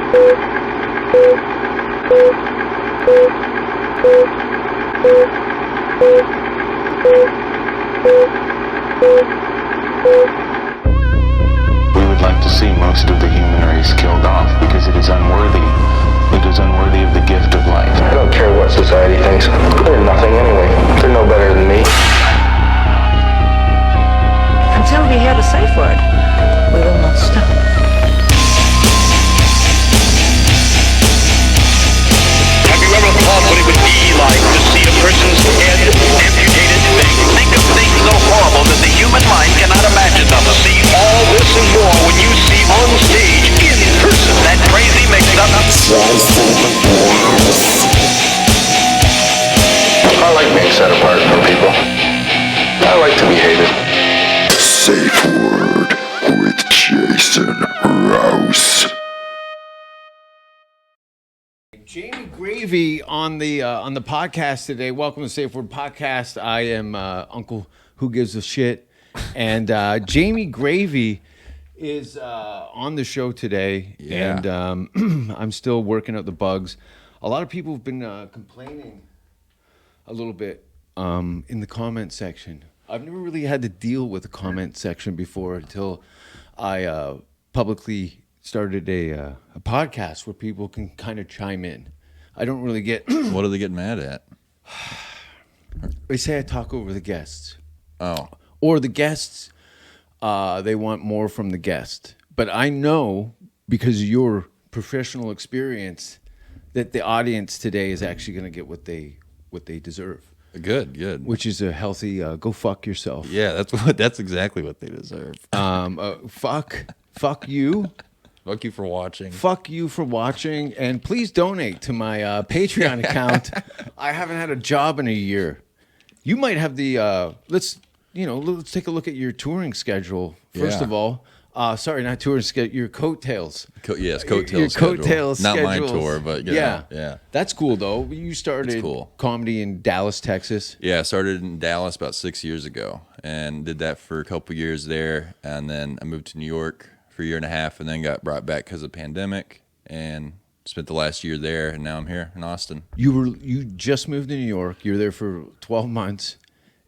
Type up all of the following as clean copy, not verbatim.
We would like to see most of the human race killed off because it is unworthy. It is unworthy of the gift of life. I don't care what society thinks. They're nothing anyway. They're no better than me. Until we hear the safe word, we will not stop. Have you ever thought what it would be like to see a person's head amputated? Think of things so horrible that the human mind cannot imagine them. See all this and more when you see on stage, in person, that crazy mix-up. I like being set apart from people. I like to be hated. Safe Word with Jason Rouse. Jamie Gravy on the podcast today. Welcome to Safe Word Podcast. I am Uncle Who Gives a Shit, and Jamie Gravy is on the show today. Yeah. And I'm still working out the bugs. A lot of people have been complaining a little bit in the comment section. I've never really had to deal with the comment section before until I publicly started a podcast where people can kind of chime in. I don't really get... What do they get mad at? They say I talk over the guests. Oh. Or the guests, they want more from the guest. But I know, because of your professional experience, that the audience today is actually going to get what they deserve. Good. Which is a healthy go fuck yourself. Yeah, that's exactly what they deserve. Fuck you. Fuck you for watching. Fuck you for watching, and please donate to my Patreon account. I haven't had a job in a year. You might have the let's take a look at your touring schedule first of all. Sorry, not touring schedule. Your coattails. Yes, coattails. Your coattails. Not schedules. my tour, but yeah. That's cool though. You started comedy in Dallas, Texas. Yeah, I started in Dallas about 6 years ago and did that for a couple years there, and then I moved to New York for a year and a half, and then got brought back because of the pandemic, and spent the last year there, and now I'm here in Austin. You just moved to New York. You're there for 12 months,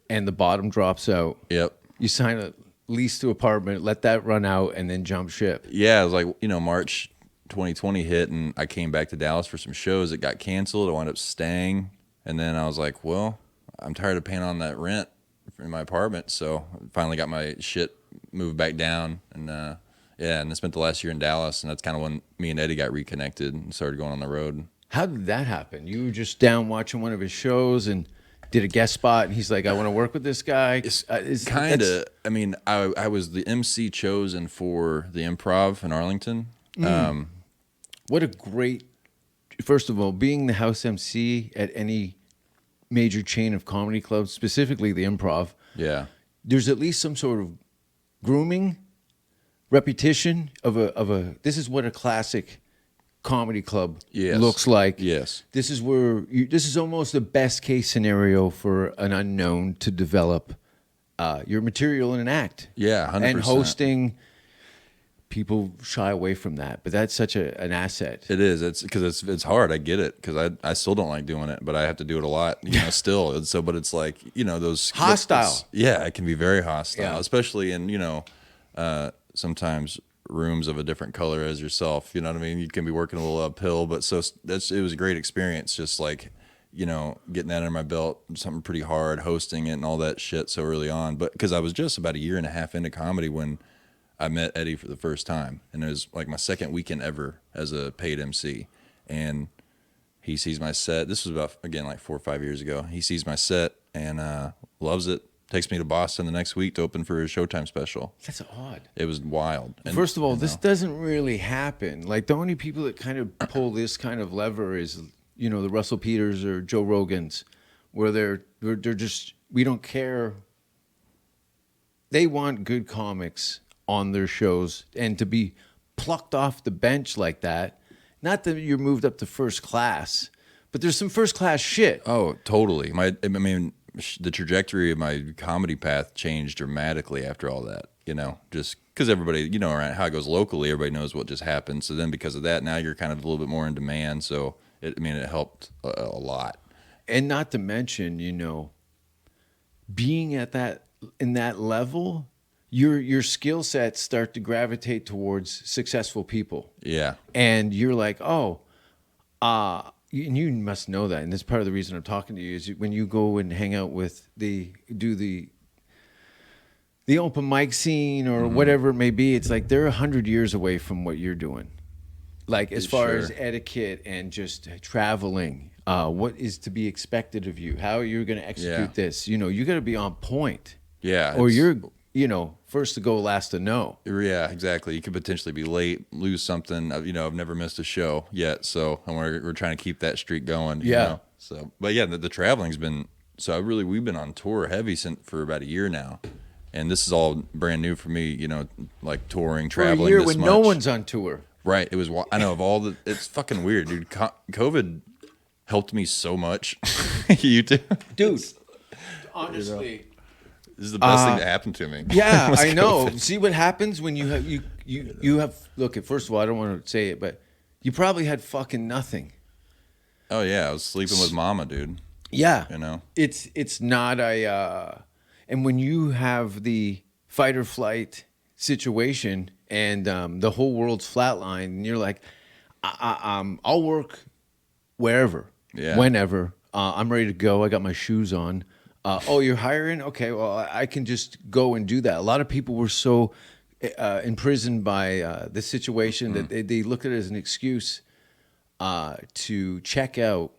and the bottom drops out. Yep. You sign a lease to apartment, let that run out, and then jump ship. Yeah, it was like, March 2020 hit, and I came back to Dallas for some shows that got canceled. I wound up staying, and then I was like, well, I'm tired of paying on that rent in my apartment, so I finally got my shit moved back down, and and I spent the last year in Dallas, and that's kind of when me and Eddie got reconnected and started going on the road. How did that happen? You were just down watching one of his shows and did a guest spot, and he's like, I want to work with this guy. Kind of. I mean, I was the MC chosen for the Improv in Arlington. What a great, first of all, being the house MC at any major chain of comedy clubs, specifically the Improv. Yeah. There's at least some sort of grooming, repetition of a this is what a classic comedy club looks like. Yes. This is where this is almost the best case scenario for an unknown to develop your material in an act. Yeah, 100%. And hosting, people shy away from that, but that's such an asset. It is. It's because it's hard. I get it because I still don't like doing it, but I have to do it a lot, still. And so, but it's like those hostile. Yeah, it can be very hostile, Yeah. especially in sometimes rooms of a different color as yourself. You know what I mean? You can be working a little uphill, but it was a great experience. Just like getting that under my belt, something pretty hard, hosting it and all that shit so early on. But because I was just about a year and a half into comedy when I met Eddie for the first time, and it was like my second weekend ever as a paid MC. And he sees my set. This was about, again, like 4 or 5 years ago. He sees my set and loves it. Takes me to Boston the next week to open for his Showtime special. That's odd. It was wild. And, first of all, this doesn't really happen. Like the only people that kind of pull this kind of lever is, the Russell Peters or Joe Rogans, where they're just, we don't care. They want good comics on their shows, and to be plucked off the bench like that, not that you're moved up to first class, but there's some first class shit. Oh, totally. The trajectory of my comedy path changed dramatically after all that. just because everybody, around how it goes locally, everybody knows what just happened. So then because of that, now you're kind of a little bit more in demand. So it helped a lot. And not to mention, being at in that level, your skill sets start to gravitate towards successful people. Yeah. And you're like, you must know that. And that's part of the reason I'm talking to you is when you go and hang out with the open mic scene or whatever it may be, it's like they're 100 years away from what you're doing. Like as far as etiquette and just traveling, what is to be expected of you, how you're going to execute this. You got to be on point. Yeah. Or you're, first to go, last to know. Yeah, exactly. You could potentially be late, lose something. I've never missed a show yet, so we're trying to keep that streak going. Yeah. So, but yeah, the traveling's been we've been on tour heavy for about a year now, and this is all brand new for me. Like touring, traveling. For a year this when much. no one's on tour. Right. It was. I know of all it's fucking weird, dude. COVID helped me so much. You too, dude. Honestly. This is the best thing that happened to me. Yeah, I know. COVID. See what happens when you have look, first of all, I don't want to say it, but you probably had fucking nothing. Oh yeah, I was sleeping with mama, dude. Yeah. It's not and when you have the fight or flight situation and the whole world's flatline and you're like I'll work wherever, whenever. I'm ready to go. I got my shoes on. You're hiring? Okay, well, I can just go and do that. A lot of people were so imprisoned by the situation that they look at it as an excuse to check out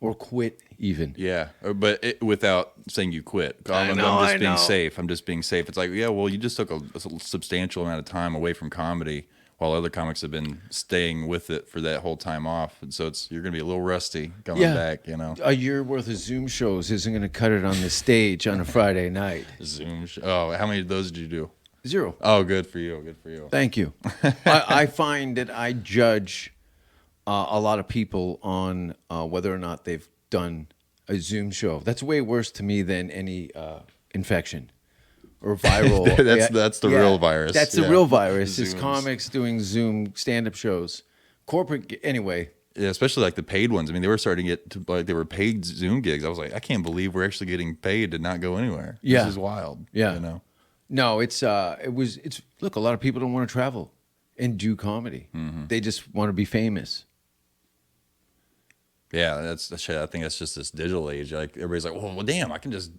or quit even. Yeah, but without saying you quit. I'm just being safe. I'm just being safe. It's like, yeah, well, you just took a substantial amount of time away from comedy while other comics have been staying with it for that whole time off. And so you're going to be a little rusty coming back, A year worth of Zoom shows isn't going to cut it on the stage on a Friday night. Oh, how many of those did you do? 0. Oh, good for you. Good for you. Thank you. I find that I judge a lot of people on whether or not they've done a Zoom show. That's way worse to me than any infection. Or viral. That's the real virus. That's the real virus. It's comics doing Zoom stand-up shows. Corporate, anyway. Yeah, especially like the paid ones. I mean, they were starting to get to they were paid Zoom gigs. I was like, I can't believe we're actually getting paid to not go anywhere. Yeah. This is wild. Yeah. No, it's look, a lot of people don't want to travel and do comedy. Mm-hmm. They just want to be famous. Yeah, that's I think that's just this digital age. Like everybody's like, well, damn, I can just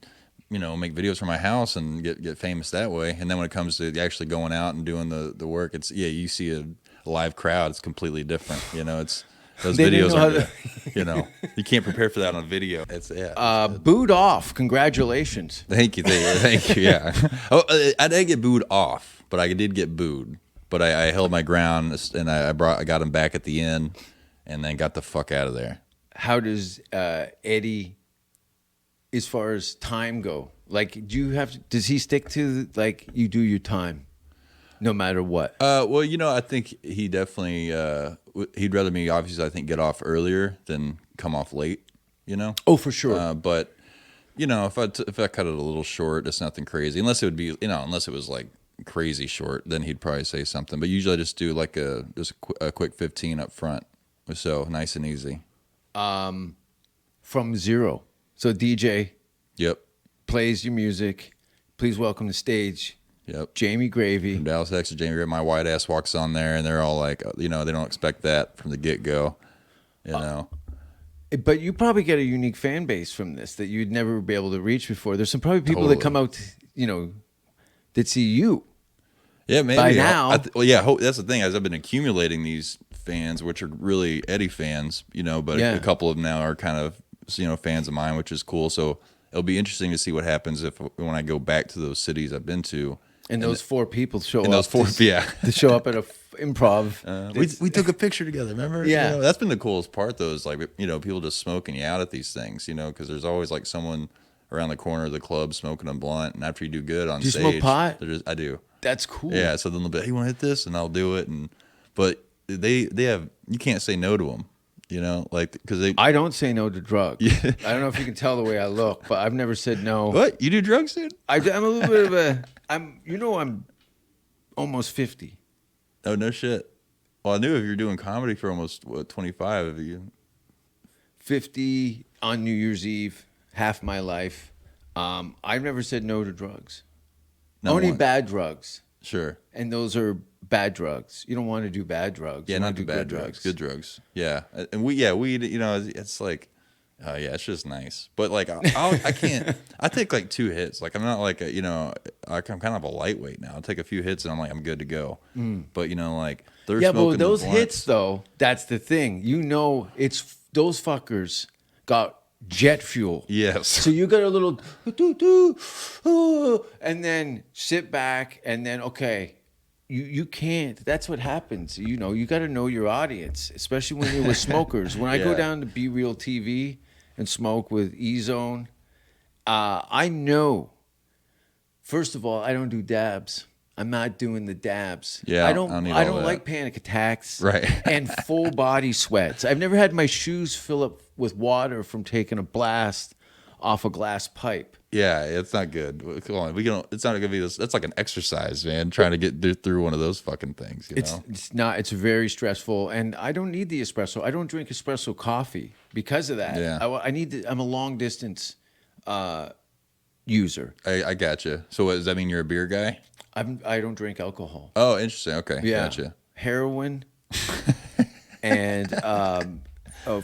make videos from my house and get famous that way. And then when it comes to actually going out and doing the work, it's you see a live crowd, it's completely different. It's those videos are you can't prepare for that on video. It's booed off. Congratulations. Thank you. Yeah. I didn't get booed off, but I did get booed. But I held my ground and I got him back at the end and then got the fuck out of there. How does Eddie, as far as time go, like, does he stick to like you do your time no matter what? Well, I think he definitely he'd rather me obviously I think get off earlier than come off late, Oh, for sure. But if I cut it a little short, it's nothing crazy unless it would be, unless it was like crazy short, then he'd probably say something. But usually I just do like a quick 15 up front. So nice and easy. From 0. So DJ. Yep. Plays your music. Please welcome to stage. Yep. Jamie Gravy. From Dallas, Texas, Jamie Gravy. My white ass walks on there, and they're all like, they don't expect that from the get go. But you probably get a unique fan base from this that you'd never be able to reach before. There's some probably people that come out, that see you. Yeah, maybe. By now. That's the thing. As I've been accumulating these fans, which are really Eddie fans, but a couple of them now are kind of, fans of mine, which is cool. So it'll be interesting to see what happens when I go back to those cities I've been to. And those 4 people show up. And those 4, to show up at a improv. We took a picture together, remember? Yeah. That's been the coolest part, though, is like, people just smoking you out at these things, because there's always like someone around the corner of the club smoking a blunt. And after you do good on stage. Do you smoke pot? I do. That's cool. Yeah, so then they'll be, hey, you want to hit this? And I'll do it. But they have, you can't say no to them, because I don't say no to drugs. Yeah. I don't know if you can tell the way I look, but I've never said no. What? You do drugs, dude? I'm a little bit of I'm Almost 50. Oh, no shit. Well, I knew if you're doing comedy for almost 25, you 50 on New Year's Eve, half my life. I've never said no to drugs. Not Only once. bad drugs. Sure. And those are bad drugs. You don't want to do bad drugs. Yeah, You not wanna the do bad good drugs. Good drugs. Yeah, and weed. You know, it's like, oh yeah, it's just nice. But like, I can't. I take like 2 hits. Like I'm not like a, you know, like I'm kind of a lightweight now. I'll take a few hits and I'm like I'm good to go. But you know, like they're Yeah, smoking but those the blunts. hits though, that's the thing. You know, it's those fuckers got jet fuel. Yes. So you got a little doo, doo, oh, and then sit back and then okay. You can't. That's what happens. You know, you got to know your audience, especially when you're with smokers. When I go Yeah. down to Be Real TV and smoke with E-Zone, I know, first of all, I don't do dabs. I'm not doing the dabs. Yeah, I I don't don't need I all don't that. like panic attacks. Right. And full body sweats. I've never had my shoes fill up with water from taking a blast off a glass pipe. Yeah, it's not good. Come on, we can. It's not gonna be this. That's like an exercise, man. Trying to get through one of those fucking things. You know. It's not. It's very stressful, and I don't need the espresso. I don't drink espresso coffee because of that. Yeah. I need. I'm a long distance user. I gotcha. So what, does that mean you're a beer guy? I don't drink alcohol. Oh, interesting. Okay, Yeah, gotcha. heroin, and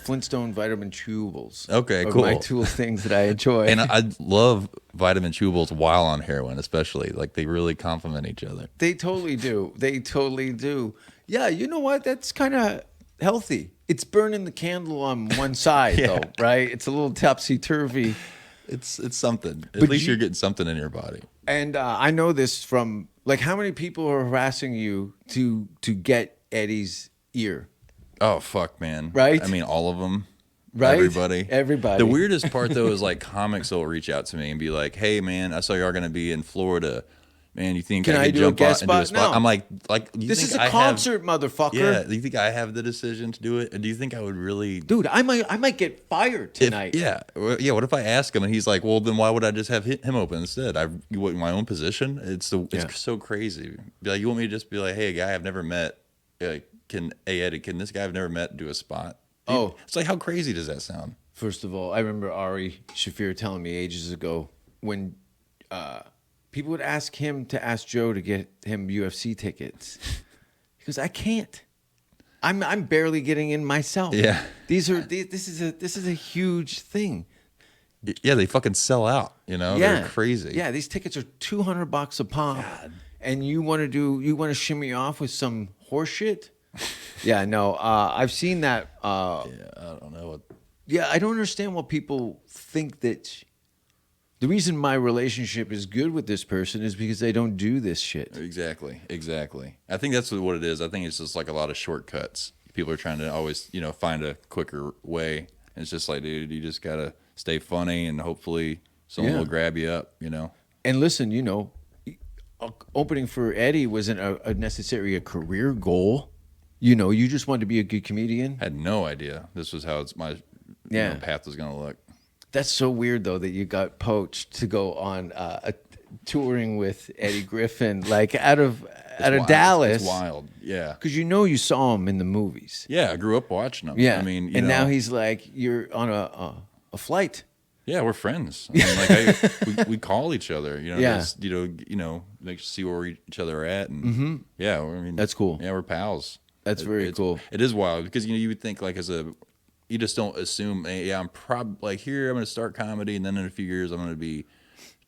Flintstone vitamin chewables. Okay, are cool. My two things that I enjoy. And I love vitamin chewables while on heroin, especially. Like they really complement each other. They totally do. They totally do. Yeah, you know what? That's kind of healthy. It's burning the candle on one side, Yeah. though, right? It's a little topsy-turvy. It's something. At But least you- you're getting something in your body. And I know this from, like, how many people are harassing you to get Eddie's ear? Oh fuck, man. Right? I mean, all of them. Right? Everybody. Everybody. The weirdest part though is like comics will reach out to me and be like, "Hey man, I saw you are going to be in Florida. Man, you think Can I I could do a jump guest out and do a spot? spot?" No. I'm like, you This think is a I concert, motherfucker. Yeah. Do you think I have the decision to do it? And do you think I would really? Dude, I might get fired If- tonight. yeah. Well, yeah. What if I ask him and he's like, "Well, then why would I just have him open instead? You want my own position? It's Yeah. so crazy. Be like, you want me to just be like, hey, a guy I've never met, Eddie, can this guy I've never met do a spot? Oh. It's like, how crazy does that sound? First of all, I remember Ari Shafir telling me ages ago when people would ask him to ask Joe to get him UFC tickets. He goes, I can't. I'm barely getting in myself. Yeah. This is a huge thing. Yeah, they fucking sell out. You know, Yeah. they're crazy. Yeah, these tickets are $200 a pop. And you want to shimmy off with some horse shit? Yeah, no. I've seen that. Yeah, I don't know. Yeah, I don't understand why people think that the reason my relationship is good with this person is because they don't do this shit. Exactly. I think that's what it is. I think it's just like a lot of shortcuts. People are trying to always, find a quicker way. And it's just like, dude, you just gotta stay funny and hopefully someone Yeah. will grab you up. And listen, opening for Eddie wasn't necessarily a career goal. You just wanted to be a good comedian. Had no idea this was how my Yeah. path was gonna look. That's so weird, though, that you got poached to go on a touring with Eddie Griffin, like out of Wild. Dallas. It's wild. Yeah. Because you saw him in the movies. Yeah, I grew up watching them. Yeah. I mean, and now he's like, you're on a flight. yeah, we're friends. I mean, like we call each other. Yeah. Just, like see where each other are at, and yeah, I mean, That's cool. Yeah, we're pals. That's very cool. It is wild because you would think like you just don't assume. Hey, yeah, I'm probably like here. I'm going to start comedy, and then in a few years, I'm going to be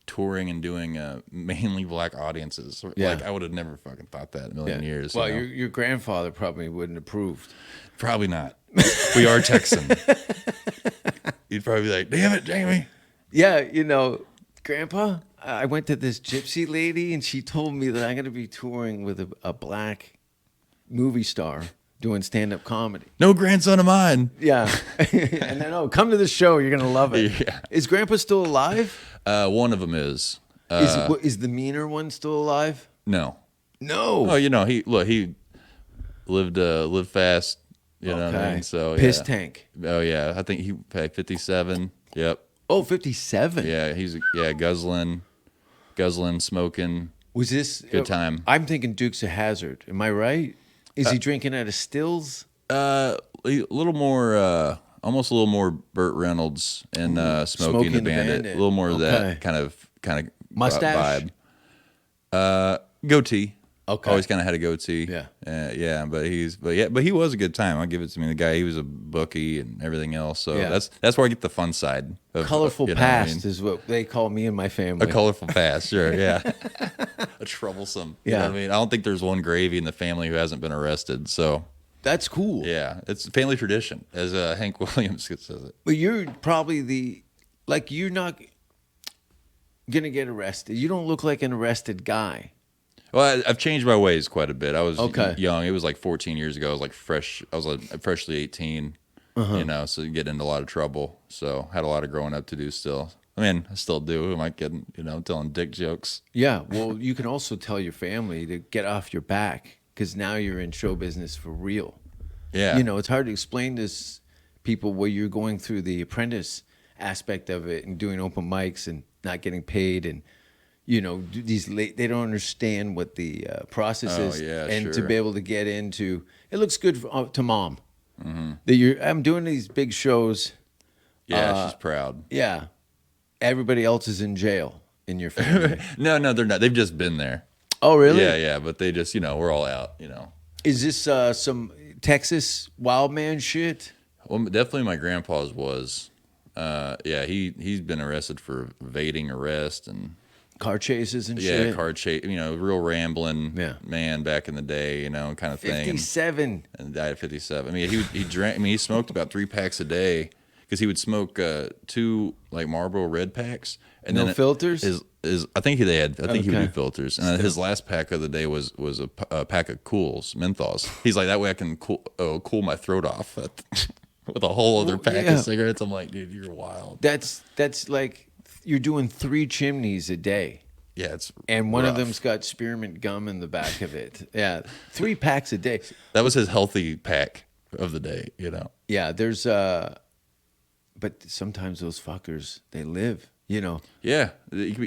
touring and doing mainly black audiences. Yeah. Like I would have never fucking thought that in a million years. Well, you know? your grandfather probably wouldn't approve. Probably not. We are Texan. You'd probably be like, "Damn it, Jamie." Yeah, Grandpa, I went to this gypsy lady, and she told me that I'm going to be touring with a black movie star doing stand-up comedy. No grandson of mine. Yeah. And then, come to the show. You're going to love it. Yeah. Is Grandpa still alive? One of them is. Is the meaner one still alive? No. No. Oh, he lived fast. You know what I mean? So Piss yeah. tank. Oh yeah, I think he paid 57. Yep. Oh, 57. Yeah, he's guzzling, smoking. Was this Good time. I'm thinking Dukes of Hazzard. Am I right? Is he drinking out of stills? A little more, almost a little more Burt Reynolds and Smokey and the Bandit. A little more of that kind of Mustache? vibe. Goatee. Okay. Always kind of had a goatee. Yeah. Yeah, but he was a good time. I'll give it to me. The guy, he was a bookie and everything else. So Yeah. that's where I get the fun side. Of, Colorful you know what I past mean? is what they call me and my family. A colorful past, sure, yeah. A troublesome. You know what I mean? I don't think there's one gravy in the family who hasn't been arrested. So That's cool. yeah, it's family tradition, as Hank Williams says it. But you're probably you're not gonna get arrested. You don't look like an arrested guy. Well, I've changed my ways quite a bit. I was Okay. young. It was like 14 years ago. I was like fresh. I was like freshly 18. You know, so you get into a lot of trouble. So had a lot of growing up to do still. I mean, I still do. Am I kidding? You know, telling dick jokes. Yeah. Well, you can also tell your family to get off your back because now you're in show business for real. Yeah. You know, it's hard to explain to people where you're going through the apprentice aspect of it and doing open mics and not getting paid and you know they don't understand what the process is and to be able to get into it looks good to mom that I'm doing these big shows. Yeah, she's proud. Yeah, everybody else is in jail in your family. No, they're not. They've just been there. Oh, really? Yeah, but they just, we're all out, Is this some Texas wild man shit? Well, definitely my grandpa's was. He's been arrested for evading arrest and Car chases and shit? yeah, car chase, real rambling Yeah. man back in the day, kind of thing. 57. And died at 57. I mean, he drank. I mean, he smoked about 3 packs a day because he would smoke 2 like Marlboro Red packs. And No then filters? I think he would do Okay. filters. And his last pack of the day was a pack of Cools, menthols. He's like, that way I can cool my throat off with a whole other pack of cigarettes. I'm like, dude, you're wild. That's like you're doing 3 chimneys a day. Yeah, it's And one of rough. them's got spearmint gum in the back of it. Yeah, 3 packs a day. That was his healthy pack of the day, Yeah, there's but sometimes those fuckers they live, Yeah,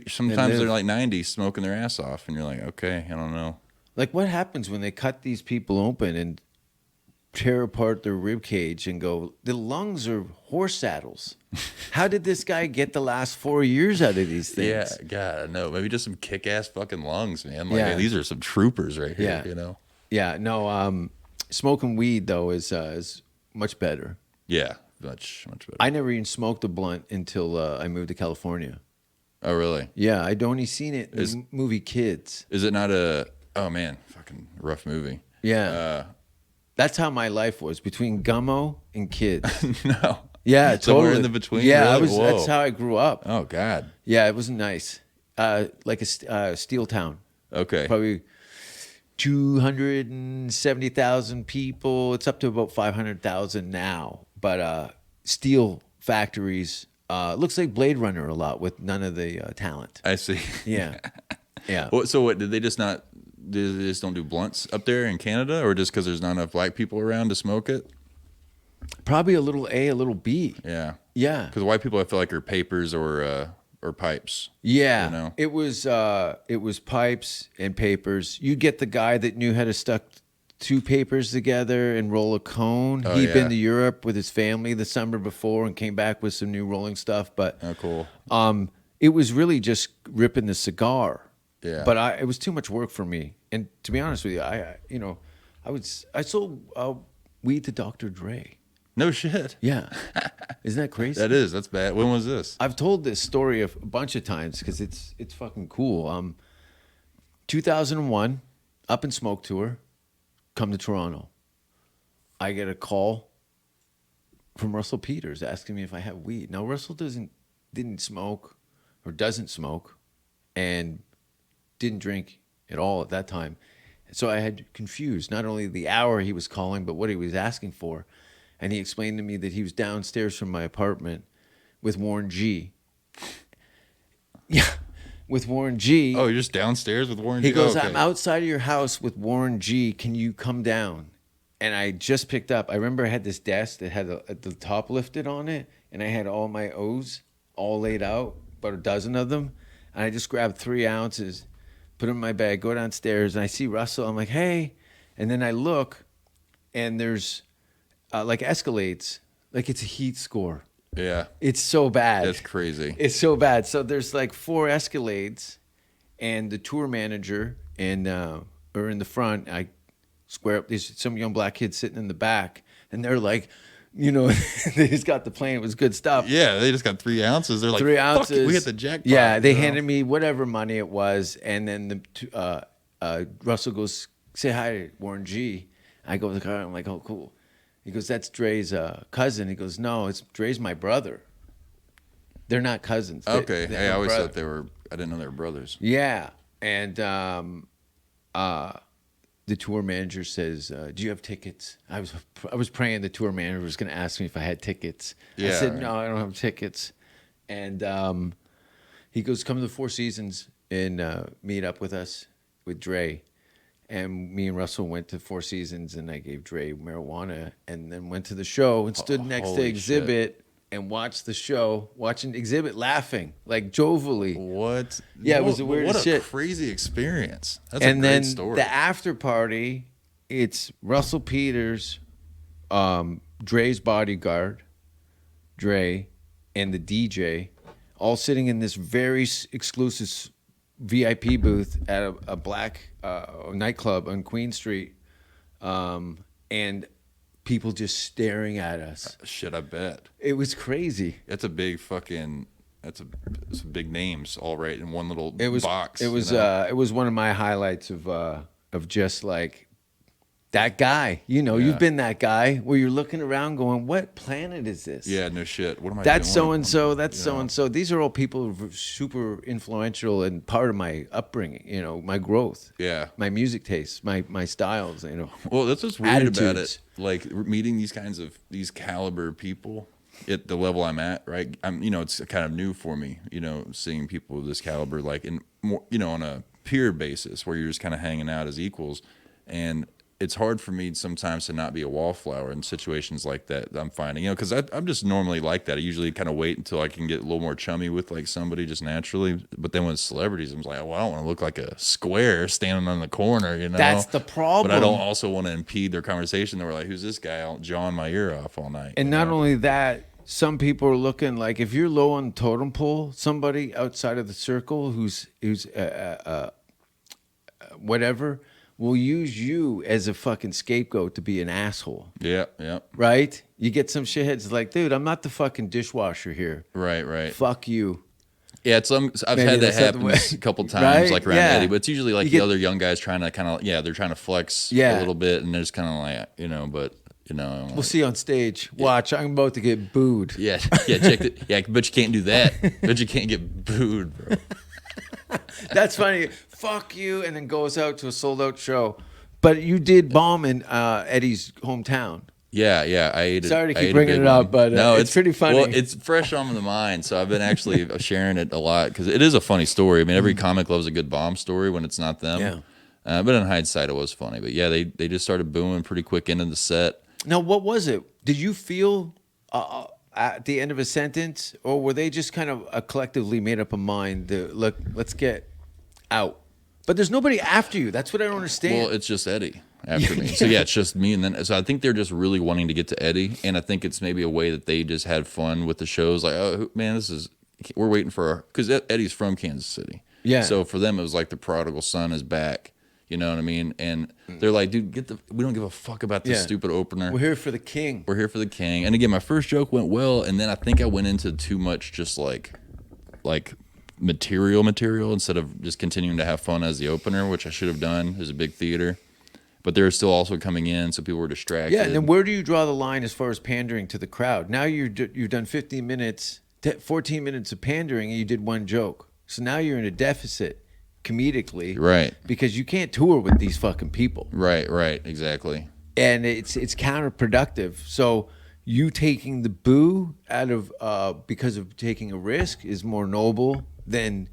sometimes live. they're like 90 smoking their ass off, and you're like, okay, I don't know. Like what happens when they cut these people open and tear apart their rib cage and go, the lungs are horse saddles. How did this guy get the last 4 years out of these things? Yeah, God, no, maybe just some kick-ass fucking lungs, man. Like, Yeah. these are some troopers right here, Yeah. Yeah, no, smoking weed though is much better. Yeah, much better. I never even smoked a blunt until I moved to California. Oh, really? Yeah, I'd only seen it in the movie Kids. Is it not oh man, fucking rough movie. Yeah. That's how my life was, between Gummo and Kids. No. Yeah, Somewhere totally. in the between, Yeah, really? Whoa. that's how I grew up. Oh, God. Yeah, it wasn't nice. Like a steel town. Okay. Probably 270,000 people. It's up to about 500,000 now. But steel factories. Looks like Blade Runner a lot with none of the talent. I see. Yeah. Yeah. So what, did they just not, they just don't do blunts up there in Canada, or just because there's not enough black people around to smoke it? Probably a little A, a little B. Yeah. Yeah. Because white people, I feel like, are papers or pipes. Yeah. It was pipes and papers. You'd get the guy that knew how to stuck 2 papers together and roll a cone. Oh, He'd yeah. been to Europe with his family the summer before and came back with some new rolling stuff. But Oh, cool. it was really just ripping the cigar. Yeah. But it was too much work for me. And to be honest with you, I sold weed to Dr. Dre. No shit. Yeah. Isn't that crazy? That's bad. When was this? I've told this story a bunch of times because it's fucking cool. 2001, Up in Smoke Tour, come to Toronto. I get a call from Russell Peters asking me if I have weed. Now Russell didn't smoke or doesn't smoke and didn't drink at all at that time. So I had confused not only the hour he was calling, but what he was asking for. And he explained to me that he was downstairs from my apartment with Warren G. Yeah, with Warren G. Oh, you're just downstairs with Warren He G? goes, Okay. I'm outside of your house with Warren G. Can you come down? And I just picked up. I remember I had this desk that had the top lifted on it, and I had all my O's all laid out, about a dozen of them. And I just grabbed 3 ounces, put them in my bag, go downstairs, and I see Russell. I'm like, hey. And then I look, and there's like Escalades. Like it's a heat score. Yeah. It's so bad. That's crazy. It's so bad. So there's like 4 Escalades, and the tour manager or in the front. I square up. There's some young black kids sitting in the back, and they're like, you know, they just got the plane. It was good stuff. Yeah, they just got 3 ounces. They're like, 3 Fuck ounces. it, we hit the jackpot. Yeah, they handed me whatever money it was, and then Russell goes, say hi to Warren G. I go to the car. I'm like, oh, cool. He goes, that's Dre's cousin. He goes, no, Dre's my brother. They're not cousins. Okay. They're Hey, I always brother. thought they were. I didn't know they were brothers. Yeah, and the tour manager says, "Do you have tickets?" I was praying the tour manager was going to ask me if I had tickets. I Yeah, said, right. "No, I don't have tickets." And he goes, "Come to the Four Seasons and meet up with us with Dre." And me and Russell went to Four Seasons, and I gave Dre marijuana, and then went to the show and stood next to holy Exhibit and watched the show, watching Exhibit laughing like jovially. What? Yeah, it was the weirdest What a shit. crazy experience. That's And a great then story. the after party, it's Russell Peters, Dre's bodyguard, Dre, and the DJ, all sitting in this very exclusive VIP booth at a black nightclub on Queen Street, and people just staring at us. Shit, I bet. It was crazy. That's a big fucking. That's some big names all right in one little box. It was. you know? It was one of my highlights of just like that guy. You know, Yeah. you've been that guy where you're looking around, going, "What planet is this?" Yeah, no shit. What am I That's doing? so and so. That's You so know? and so. These are all people who are super influential and part of my upbringing. You know, my growth. Yeah. My music tastes, my styles. You know. Well, that's what's weird about it. Attitudes. Like meeting these caliber people at the level I'm at, right? It's kind of new for me, seeing people of this caliber, like in more, on a peer basis where you're just kind of hanging out as equals. And it's hard for me sometimes to not be a wallflower in situations like that I'm finding, because I'm just normally like that. I usually kind of wait until I can get a little more chummy with like somebody just naturally. But then with celebrities, I'm like, well, I don't want to look like a square standing on the corner, That's the problem. But I don't also want to impede their conversation. They were like, who's this guy? I'll jawing my ear off all night. And not only that, some people are looking like if you're low on the totem pole, somebody outside of the circle who's whatever will use you as a fucking scapegoat to be an asshole. Yeah. Right? You get some shitheads like, dude, I'm not the fucking dishwasher here. Right. Fuck you. Yeah, I've Maybe had that that's not the happen way. a couple times, Right? like around Yeah. Eddie, but it's usually like You the get- other young guys trying to they're trying to flex Yeah. a little bit, and there's kind of like, We'll see you on stage. Watch, I'm about to get booed. Yeah, check it. Yeah, but you can't do that. But you can't get booed, bro. That's funny. Fuck you, and then goes out to a sold out show. But you did bomb in Eddie's hometown. Yeah. I ate it. Sorry to I keep ate a bringing big it up, one. but, no, it's pretty funny. Well, it's fresh on the mind, so I've been actually sharing it a lot because it is a funny story. I mean, every comic loves a good bomb story when it's not them. Yeah. But in hindsight, it was funny. But yeah, they just started booing pretty quick into the set. Now, what was it? Did you feel at the end of a sentence, or were they just kind of collectively made up a mind that, look, let's get out? But there's nobody after you. That's what I don't understand. Well, it's just Eddie after me. So yeah, it's just me, and then so I think they're just really wanting to get to Eddie, and I think it's maybe a way that they just had fun with the shows. Like, oh man, we're waiting for because Eddie's from Kansas City. Yeah. So for them, it was like the prodigal son is back. You know what I mean? And they're like, dude, we don't give a fuck about this Yeah. stupid opener. We're here for the king. We're here for the king. And again, my first joke went well, and then I think I went into too much just like material instead of just continuing to have fun as the opener, which I should have done. There's a big theater. But they're still also coming in, so people were distracted. Yeah, and then where do you draw the line as far as pandering to the crowd? Now you've done 15 minutes, 14 minutes of pandering, and you did one joke. So now you're in a deficit comedically. Right. Because you can't tour with these fucking people. Right, exactly. And it's counterproductive. So you taking the boo out of because of taking a risk is more noble than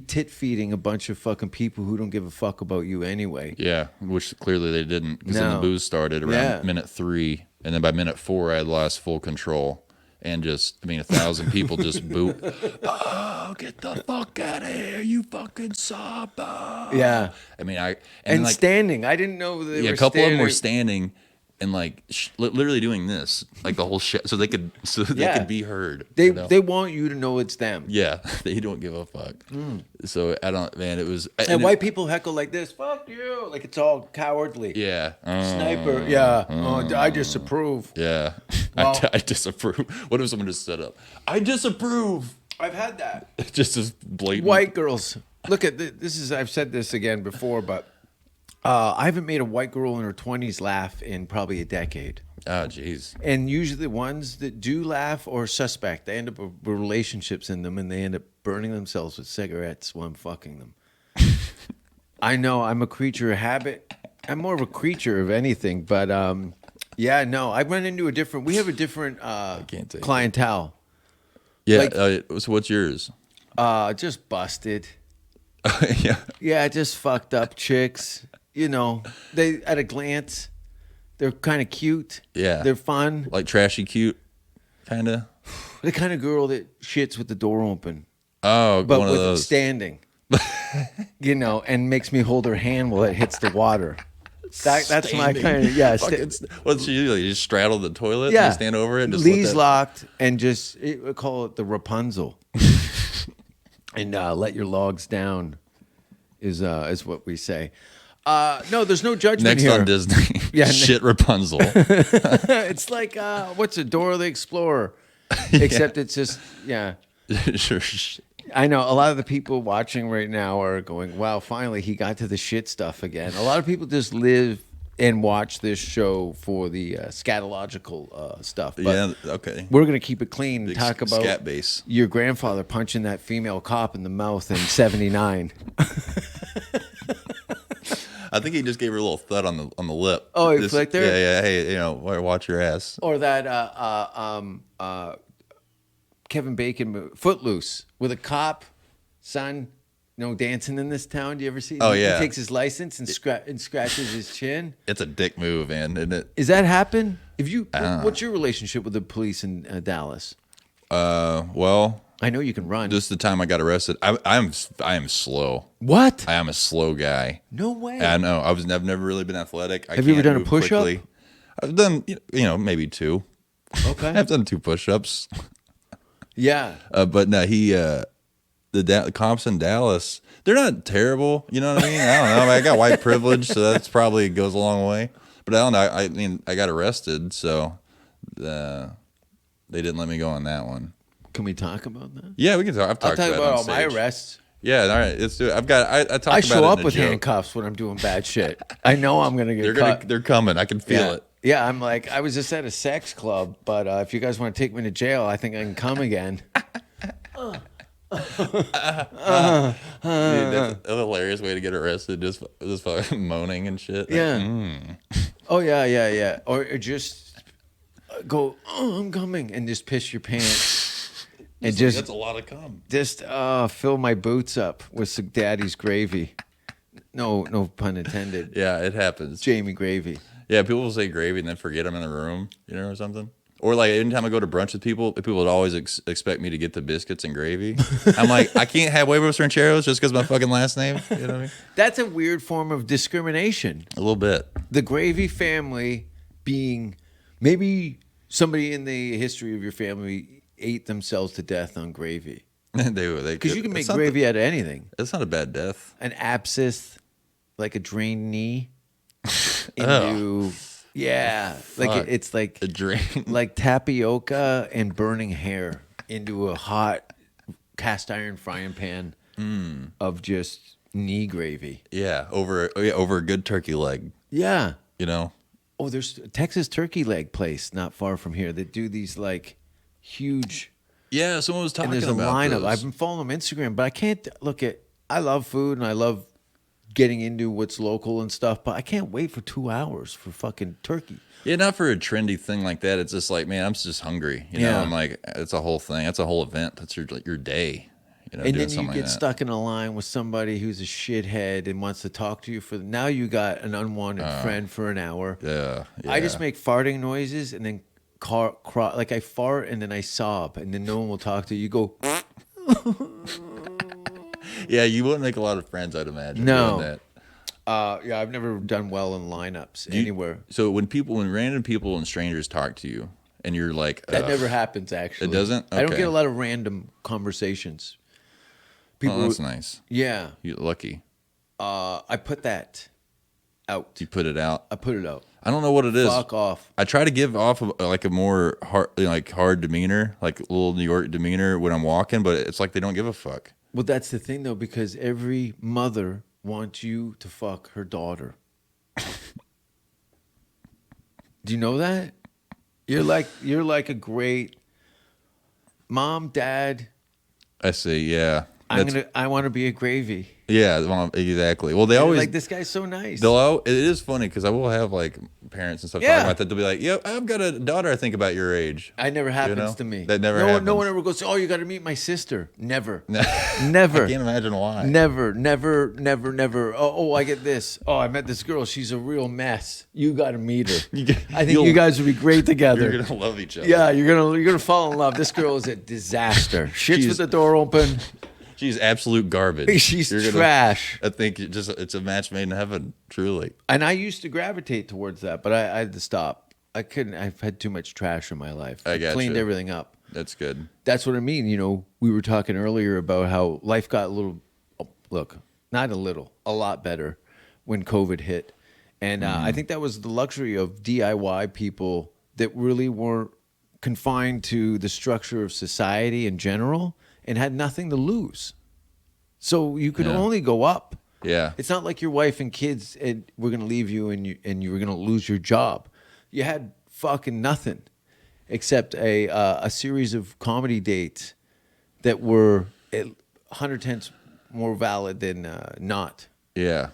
tit feeding a bunch of fucking people who don't give a fuck about you anyway. Yeah, which clearly they didn't, because then No. the booze started around minute 3, and then by minute 4 I had lost full control. And just, I mean, 1,000 people just boot. Oh, get the fuck out of here, you fucking sob. Yeah. I mean, and And like, standing. I didn't know they were a couple of them were standing. standing and like literally doing this, like the whole shit, so they could be heard. They want you to know it's them. Yeah, they don't give a fuck. So I don't, man. It was And white people heckle like this. Fuck you. Like it's all cowardly. Yeah, Sniper. Yeah. I disapprove. Yeah, Well- I disapprove. What if someone just stood up? I disapprove. I've had that. Just as blatant. White girls. Look at this. Is I've said this again before, but I haven't made a white girl in her 20s laugh in probably a decade. Oh, jeez. And usually the ones that do laugh are suspect. They end up with relationships in them, and they end up burning themselves with cigarettes while I'm fucking them. I know I'm a creature of habit. I'm more of a creature of anything, but yeah, no. I run into we have a different can't take clientele. Yeah. Like- So what's yours? Just busted. Yeah. Yeah, just fucked up chicks. You know, they at a glance, they're kind of cute. Yeah. They're fun. Like trashy cute, kind of. The kind of girl that shits with the door open, Oh, but one of with it those. standing. You know, and makes me hold her hand while it hits the water. That's my kind of What's she do? You just straddle the toilet. Yeah, And you stand over it. And just let Lee's that- locked, and we call it the Rapunzel. And let your logs down is what we say. No, there's no judgment Next here. on Disney. Yeah, Shit Rapunzel. It's like what's it, Dora the Explorer? Except it's just Sure. I know a lot of the people watching right now are going, wow, finally he got to the shit stuff again. A lot of people just live and watch this show for the scatological stuff. But Yeah. Okay. we're going to keep it clean and Big talk about scat base. your grandfather punching that female cop in the mouth in 79. I think he just gave her a little thud on the lip. Oh, he Just- flicked her? Yeah. Hey, watch your ass. Or that Kevin Bacon movie, Footloose, with a cop, son, dancing in this town. Do you ever see? Oh, He yeah. takes his license and scratches his chin. It's a dick move, man, isn't it? Is that happen? What's your relationship with the police in Dallas? Well, I know you can run. just the time I got arrested, I am slow. What? I am a slow guy. No way. I know. I've never really been athletic. Have you ever done a push-up? Quickly. I've done, maybe 2. Okay. I've done 2 push-ups. Yeah. But no, the cops in Dallas, they're not terrible. You know what I mean? I don't know. I got white privilege, so that's probably goes a long way. But I don't know. I mean, I got arrested, so they didn't let me go on that one. Can we talk about that? Yeah, we can talk. I've I'll talked talk about, about it on all my stage. arrests. Yeah, all right, let's do it. I talked about I it show up in a with joke. handcuffs when I'm doing bad shit. I know I'm gonna get cut. They're coming. I can feel yeah. it. Yeah, I'm like, I was just at a sex club, but if you guys want to take me to jail, I think I can come again. Dude, that's a hilarious way to get arrested. Just fucking moaning and shit. Yeah. Oh yeah. Or just go, oh, I'm coming, and just piss your pants, and That's a lot of cum. just fill my boots up with some daddy's gravy. No pun intended. Yeah, it happens. Jamie gravy. Yeah, people will say gravy and then forget I'm in the room, or something. Or like anytime I go to brunch with people would always expect me to get the biscuits and gravy. I'm like, I can't have huevos rancheros just because my fucking last name. You know what I mean? That's a weird form of discrimination. A little bit. The gravy family being maybe somebody in the history of your family ate themselves to death on gravy. Because You can make gravy out of anything. That's not a bad death. An abscess, like a drained knee, into like Fuck. it's like A drain. like tapioca and burning hair into a hot cast iron frying pan of just knee gravy. Yeah, over a good turkey leg. Yeah. Oh, there's a Texas turkey leg place not far from here that do these like huge. Yeah, someone was talking And there's a about lineup. those. I've been following them on Instagram, but I can't look at. I love food and I love getting into what's local and stuff, but I can't wait for 2 hours for fucking turkey. Yeah, not for a trendy thing like that. It's just like, man, I'm just hungry. Yeah. I'm like, it's a whole thing. That's a whole event. That's your day. And doing then you something get like that. stuck in a line with somebody who's a shithead and wants to talk to you for. Now you got an unwanted friend for an hour. Yeah. I just make farting noises and then like I fart and then I sob and then no one will talk to you. You go, Yeah, you wouldn't make a lot of friends, I'd imagine. No. Doing that. yeah, I've never done well in lineups anywhere. So when random people and strangers talk to you, and you're like, That never happens, actually. It doesn't? I don't Okay. get a lot of random conversations. People, oh, that's nice. yeah. You're lucky. I put that out. You put it out. I put it out. I don't know what it is. Fuck off. I try to give off like a more hard demeanor, like a little New York demeanor when I'm walking, but it's like they don't give a fuck. Well, that's the thing, though, because every mother wants you to fuck her daughter. Do you know that? You're like a great mom, dad. I see. Yeah. I want to be a gravy. Yeah. Well, exactly. Well, they always like, this guy's so nice. It is funny because I will have like parents and stuff Yeah. talking about that. They'll be like, "Yeah, I've got a daughter. I think about your age." It never happens know? to me. That never No happens. one ever goes, oh, you got to meet my sister. Never. I Never. can't imagine why. Never. Oh, I get this. Oh, I met this girl. She's a real mess. You got to meet her. I think you guys would be great together. You're gonna love each other. Yeah, you're gonna fall in love. This girl is a disaster. Shits with the door open. She's absolute garbage. She's trash. I think it's a match made in heaven, truly. And I used to gravitate towards that, but I had to stop. I couldn't. I've had too much trash in my life. I gotcha. Cleaned everything up. That's good. That's what I mean. You know, we were talking earlier about how life got a lot better when COVID hit. And I think that was the luxury of DIY people that really weren't confined to the structure of society in general and had nothing to lose. So you could only go up. Yeah. It's not like your wife and kids and we're going to leave you and you were going to lose your job. You had fucking nothing except a series of comedy dates that were 100 times more valid than not. Yeah.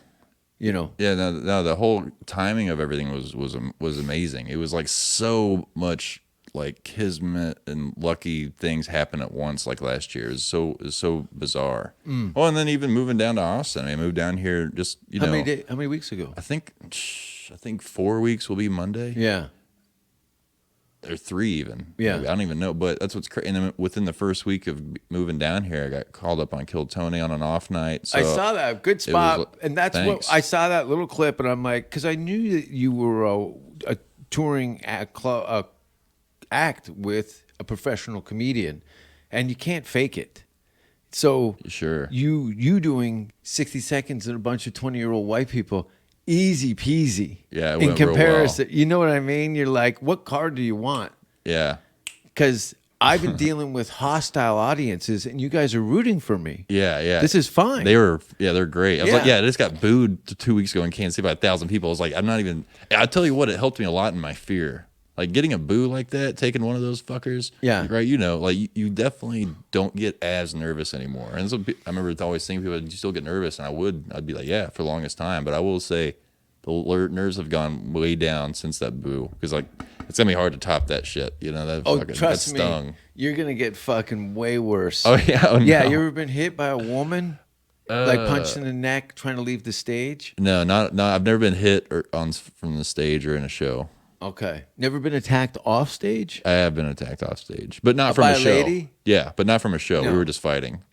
You know. Yeah, no, the whole timing of everything was amazing. It was like so much like kismet and lucky things happen at once like last year. It was so bizarre. Oh, and then even moving down to Austin. I moved down here just, How many weeks ago? I think 4 weeks will be Monday. Yeah. Or 3 even. Yeah. Maybe. I don't even know. But that's what's crazy. And then within the first week of moving down here, I got called up on Kill Tony on an off night. So I saw that. Good spot. And that's thanks. what I saw that little clip and I'm like, because I knew that you were a touring act with a professional comedian and you can't fake it. So Sure. you doing 60 seconds and a bunch of 20-year-old white people, easy peasy. Yeah, it in went real comparison, well. you know what I mean? You're like, what card do you want? Yeah. Because I've been dealing with hostile audiences, and you guys are rooting for me. Yeah, yeah. This is fine. They're great. I was Yeah. like, I just got booed 2 weeks ago in Kansas City by 1,000 people. I was like, I'll tell you what, it helped me a lot in my fear. Like getting a boo like that, taking one of those fuckers. Yeah. Right. You know, like you definitely don't get as nervous anymore. And so I remember always thinking people, you still get nervous? And I'd be like, yeah, for the longest time. But I will say the nerves have gone way down since that boo. Because like, it's going to be hard to top that shit. You know, Trust that me, stung. you're going to get fucking way worse. Oh, yeah. Oh, Yeah, no. you ever been hit by a woman? Like punched in the neck trying to leave the stage? No, I've never been hit from the stage or in a show. Okay. Never been attacked off stage? I have been attacked off stage, but not from by a a show. lady? Yeah, but not from a show. No. We were just fighting.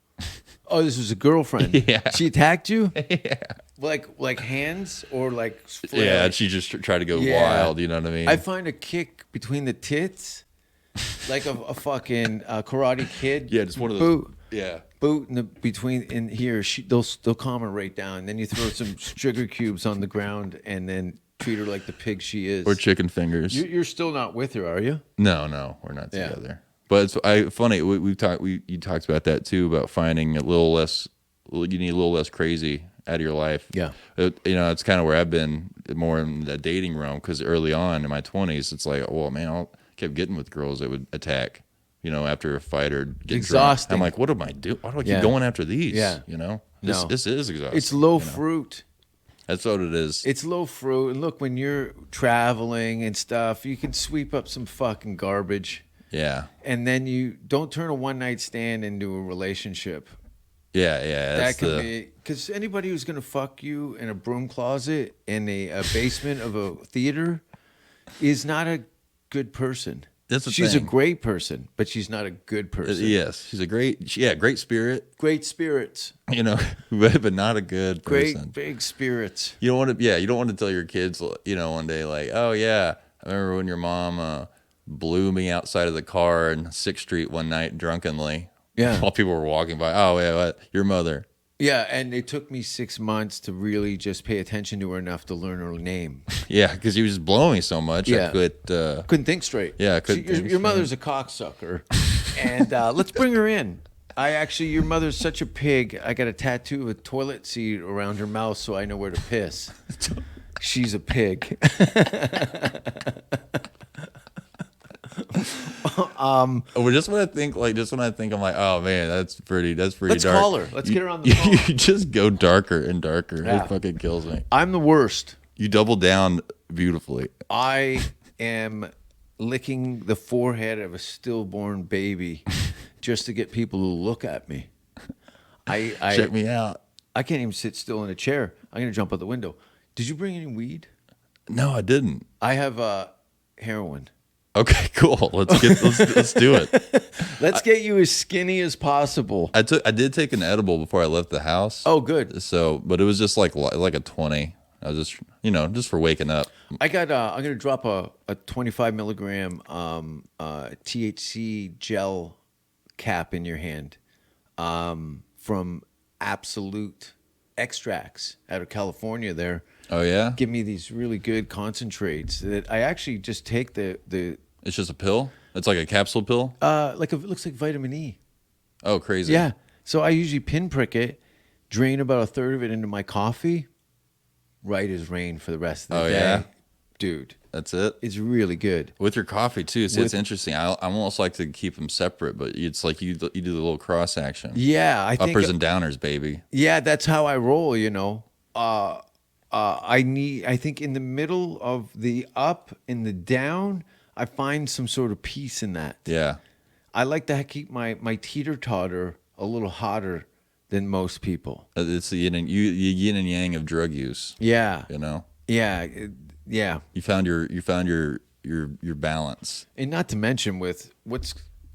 Oh, this was a girlfriend. Yeah. She attacked you? Yeah. Like hands or like Yeah, and she just tried to go Yeah. wild. You know what I mean? I find a kick between the tits like a fucking Karate Kid. Yeah, just one of those. Boot. Yeah. Boot in here. They'll calm her right down. Then you throw some sugar cubes on the ground and then treat her like the pig she is. Or chicken fingers. You're still not with her, are you? No, we're not Yeah. together. But it's funny. You talked about that too, about finding a little less. You need a little less crazy out of your life. Yeah. It's kind of where I've been more in the dating realm because early on in my 20s, it's like, well, man, I kept getting with girls that would attack. You know, after a fight or get Exhausting. drunk. I'm like, what am I doing? Why do I keep Yeah. going after these? Yeah. You know, No. this is exhausting. It's low you know? fruit. That's what it is. It's low fruit. And look, when you're traveling and stuff, you can sweep up some fucking garbage. Yeah. And then you don't turn a one-night stand into a relationship. Yeah. That can be because anybody who's gonna fuck you in a broom closet in a basement of a theater is not a good person. That's the She's thing. a great person, but she's not a good person. Yes, she's a great spirit. Great spirits. You know, but not a good person. Great big spirits. You don't want to. Yeah, you don't want to tell your kids. You know, one day like, oh yeah, I remember when your mom blew me outside of the car in 6th Street one night drunkenly. Yeah. While people were walking by. Oh yeah, what? Your mother. Yeah, and it took me 6 months to really just pay attention to her enough to learn her name. Yeah, because he was just blowing me so much. Yeah. I quit. Couldn't think straight. Yeah, I couldn't think your straight. mother's a cocksucker, and let's bring her in. Your mother's such a pig. I got a tattoo of a toilet seat around her mouth so I know where to piss. She's a pig. Well, just when I think, I'm like, oh man, that's pretty Let's dark. call her. Let's get her on the phone. You just go darker and darker. Yeah. It fucking kills me. I'm the worst. You double down beautifully. I am licking the forehead of a stillborn baby just to get people to look at me. Check me out. I can't even sit still in a chair. I'm going to jump out the window. Did you bring any weed? No, I didn't. I have heroin. Okay, cool. Let's do it. Let's get you as skinny as possible. I did take an edible before I left the house. Oh, good. So, but it was just like a 20. I was just, just for waking up. I got. I'm going to drop a 25 milligram THC gel cap in your hand from Absolute Extracts out of California. There. Oh yeah. Give me these really good concentrates that I actually just take the. It's just a pill. It's like a capsule pill. It looks like vitamin E. Oh, crazy. Yeah. So I usually pinprick it, drain about a third of it into my coffee, right as rain for the rest of the day. Yeah? Dude, That's it. it's really good. With your coffee too. See, it's interesting. I almost like to keep them separate, but it's like you do the little cross action. Yeah, I think Uppers and downers, baby. yeah, that's how I roll, I think in the middle of the up and the down, I find some sort of peace in that. Yeah. I like to keep my teeter-totter a little hotter than most people. It's the yin and yang of drug use. Yeah. Yeah. Yeah. You found your balance. And not to mention with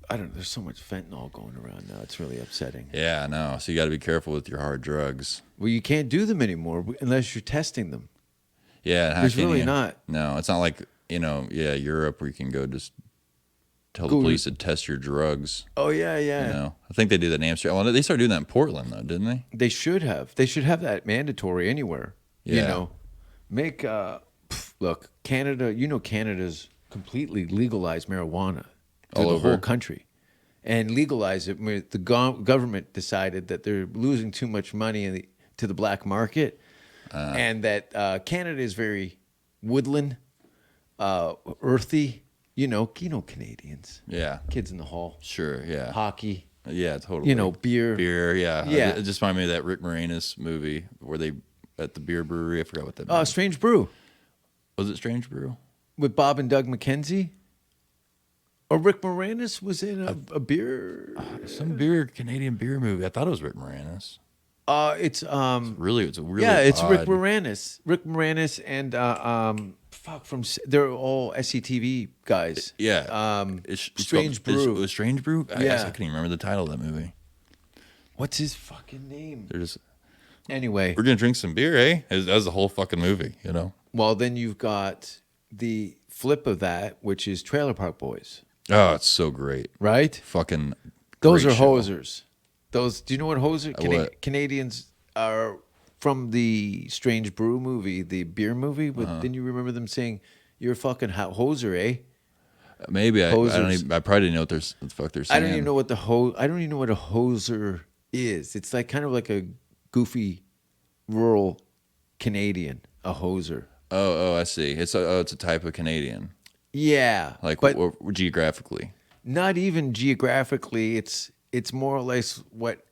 I don't know, there's so much fentanyl going around now. It's really upsetting. Yeah, no. So you got to be careful with your hard drugs. Well, you can't do them anymore unless you're testing them. Yeah, how There's can really you? not. No, it's not like Europe where you can go just tell the police to test your drugs. Oh, yeah, yeah. I think they do that in Amsterdam. Well, they started doing that in Portland though, didn't they? They should have. They should have that mandatory anywhere. Yeah. Make look, Canada. Canada's completely legalized marijuana through All the over. whole country, and legalize it. The government decided that they're losing too much money to the black market, and that Canada is very woodland, earthy. Canadians. Yeah. Kids in the hall. Sure. Yeah. Hockey. Yeah. Totally. Beer. Beer. Yeah. Yeah. It just reminded me of that Rick Moranis movie where they at the beer brewery. I forgot what that. movie. Strange Brew Was it Strange Brew? with Bob and Doug McKenzie. Or Rick Moranis was in a beer. Some Canadian beer movie. I thought it was Rick Moranis. It's It's a really Rick odd- Moranis. Rick Moranis and they're all SCTV guys. Yeah. Strange Brew. It was Strange Brew. I Yeah. can't even remember the title of that movie. What's his fucking name? They're just Anyway, we're gonna drink some beer, eh? That was the whole fucking movie, well then you've got the flip of that, which is Trailer Park Boys, Oh, it's so great. right? Fucking. Those are great show. hosers. Those. Do you know what hoser? What? Canadians are from the Strange Brew movie, the beer movie. Didn't you remember them saying, "You're a fucking hoser, eh?" Maybe I Hosers. I probably didn't know what the fuck they're saying. I don't even know what I don't even know what a hoser is. It's like kind of like a goofy rural Canadian, a hoser. Oh, I see. It's a type of Canadian, Yeah, like but or geographically. not even geographically. It's more or less what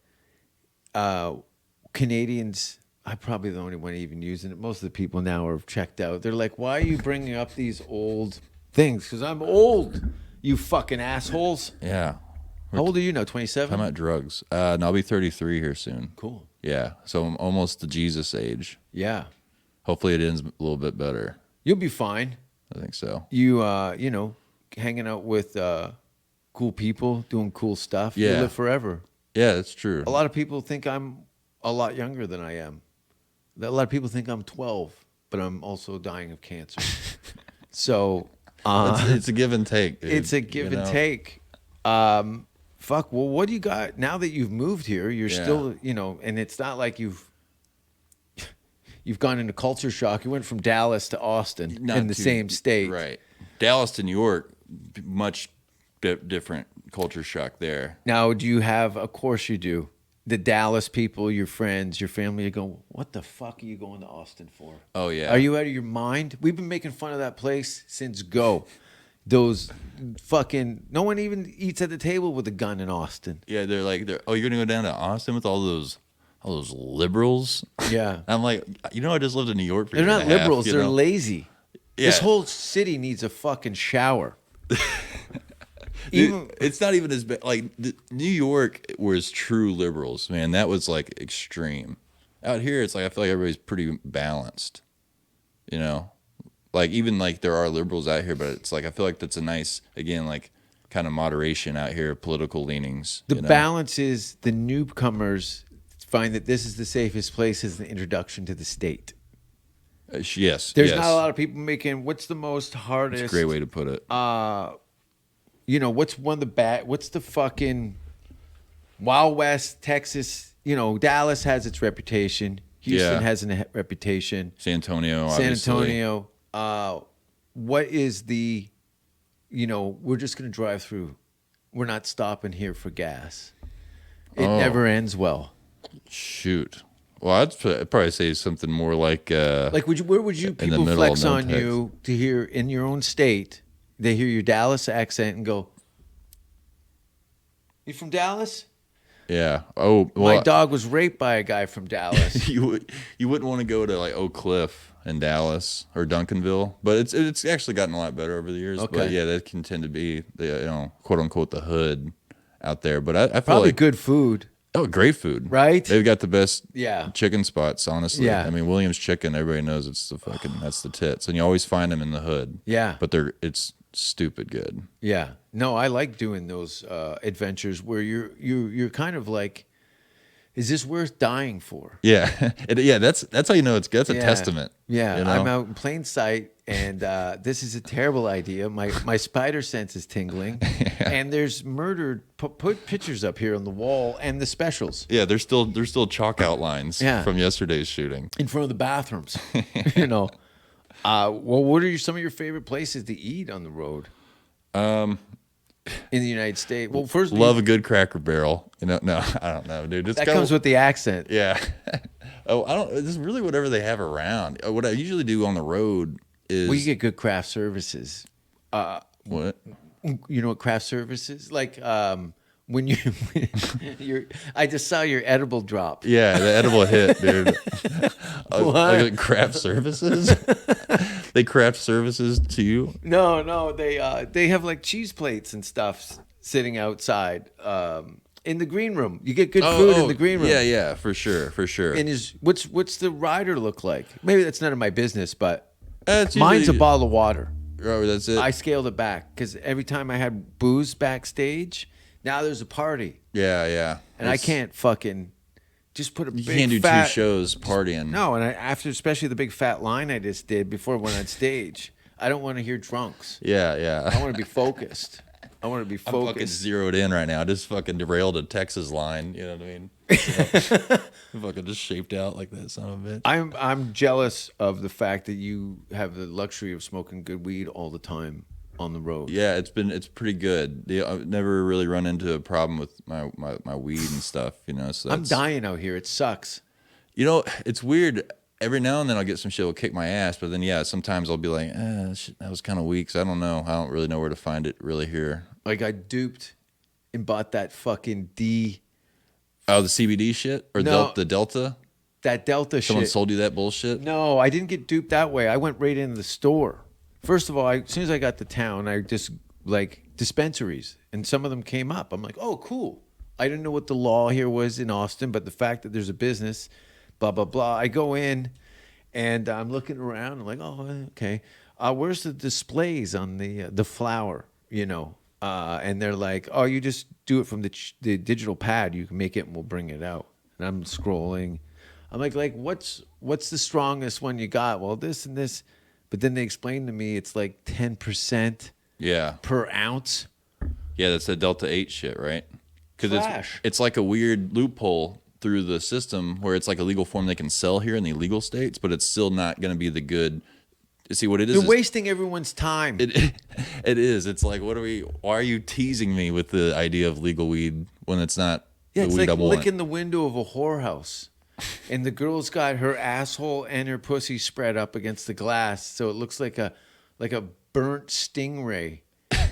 Canadians. I'm probably the only one even using it. Most of the people now are checked out. They're like, "Why are you bringing up these old things?" Because I'm old. You fucking assholes. Yeah. How old are you now? I'm 27. at drugs. And I'll be 33 here soon. Cool. Yeah. So I'm almost the Jesus age. Yeah, Hopefully it ends a little bit better. you'll be fine. I think so. You hanging out with cool people, doing cool stuff, you Yeah. live forever. Yeah, that's true. A lot of people think I'm a lot younger than I am. A lot of people think I'm 12, but I'm also dying of cancer. So It's a give and take. Dude, it's a give and take. Fuck. Well, what do you got now that you've moved here? You're still, and it's not like you've gone into culture shock. You went from Dallas to Austin in the same state, right? Dallas to New York, much different culture shock there. Now, do you have? Of course, you do. The Dallas people, your friends, your family, you go, what the fuck are you going to Austin for? Oh yeah. Are you out of your mind? We've been making fun of that place since go. Those fucking no one even eats at the table with a gun in Austin. Yeah, they're you're gonna go down to Austin with all those liberals? Yeah. I'm like, I just lived in New York for They're a year not and a half, liberals, you they're know? lazy. Yeah. This whole city needs a fucking shower. Dude, it's not even as bad. Like New York was true liberals, man. That was like extreme. Out here, it's like I feel like everybody's pretty balanced. Like even like there are liberals out here, but it's like I feel like that's a nice, again, like kind of moderation out here, political leanings. The balance is the newcomers find that this is the safest place as an introduction to the state. Yes, There's yes. not a lot of people making what's the most hardest. It's a great way to put it. What's the fucking Wild West, Texas? Dallas has its reputation. Houston has a reputation. San Antonio, San obviously. Antonio. What is the, we're just going to drive through. We're not stopping here for gas. It never ends well. Shoot. Well, I'd probably say something more like where would you in the people middle flex of no on text. you to hear in your own state? They hear your Dallas accent and go, "You from Dallas?" Yeah. Oh, well, My dog was raped by a guy from Dallas. you wouldn't want to go to like Oak Cliff in Dallas or Duncanville, but it's actually gotten a lot better over the years. Okay. But yeah, that can tend to be the quote unquote the hood out there. But I feel Probably like good food. great food, Right? They've got the best Yeah. chicken spots, honestly. Yeah. I mean, Williams Chicken, everybody knows that's the tits, and you always find them in the hood. Yeah. But it's stupid good. Yeah. No, I like doing those adventures where you're kind of like, is this worth dying for? Yeah, that's how you know that's a Yeah. testament. Yeah, you know? I'm out in plain sight, and this is a terrible idea. My spider sense is tingling, and there's murdered. Put pictures up here on the wall and the specials Yeah, there's still chalk outlines Yeah. from yesterday's shooting. in front of the bathrooms. Well, what are some of your favorite places to eat on the road? In the United States. Well, first, Love a good Cracker Barrel. No, I don't know, dude. It's that kinda- comes with the accent. yeah. I don't. This is really whatever they have around. What I usually do on the road is Well, you get good craft services. what? You know what craft services like? When I just saw your edible drop. Yeah, the edible hit, dude. What? Like craft services. They craft services to you. No, they have like cheese plates and stuff sitting outside in the green room. You get good food in the green room. Yeah, for sure. And what's the rider look like? Maybe that's none of my business, but It's mine's a usually- bottle of water. Oh, that's it. I scaled it back because every time I had booze backstage, now there's a party, yeah. and I can't fucking just put a You big can't do fat, 2 shows partying. No, and after especially the big fat line I just did before I went on stage, I don't want to hear drunks. Yeah. I want to be focused. I'm I'm fucking focused. zeroed in right now. I just fucking derailed a Texas line. You know what I mean? Fucking just shaped out like that son of a bitch. I'm jealous of the fact that you have the luxury of smoking good weed all the time on the road. Yeah, it's pretty good. I've never really run into a problem with my weed and stuff. So I'm that's, dying out here. It sucks. It's weird. Every now and then I'll get some shit will kick my ass, but then sometimes I'll be like, shit, that was kind of weak. So I don't know. I don't really know where to find it really here. Like I duped and bought that fucking Oh, the CBD shit or No. the Delta. that Delta Someone shit. sold you that bullshit. No, I didn't get duped that way. I went right into the store. First of all, as soon as I got to town, I just like dispensaries, and some of them came up. I'm like, oh, cool. I didn't know what the law here was in Austin, but the fact that there's a business, blah, blah, blah. I go in, and I'm looking around. I'm like, oh, okay. Where's the displays on the flower? and they're like, oh, you just do it from the digital pad. You can make it and we'll bring it out. And I'm scrolling. I'm like, what's the strongest one you got? Well, this and this. But then they explained to me it's like 10% per ounce. Yeah, that's the Delta 8 shit, right? Because it's like a weird loophole through the system where it's like a legal form they can sell here in the illegal states, but it's still not going to be the good. See what it is? They're wasting everyone's time. It is. It's like, why are you teasing me with the idea of legal weed when it's not the it's weed like I want? licking the window of a whorehouse. And the girl's got her asshole and her pussy spread up against the glass, so it looks like a burnt stingray.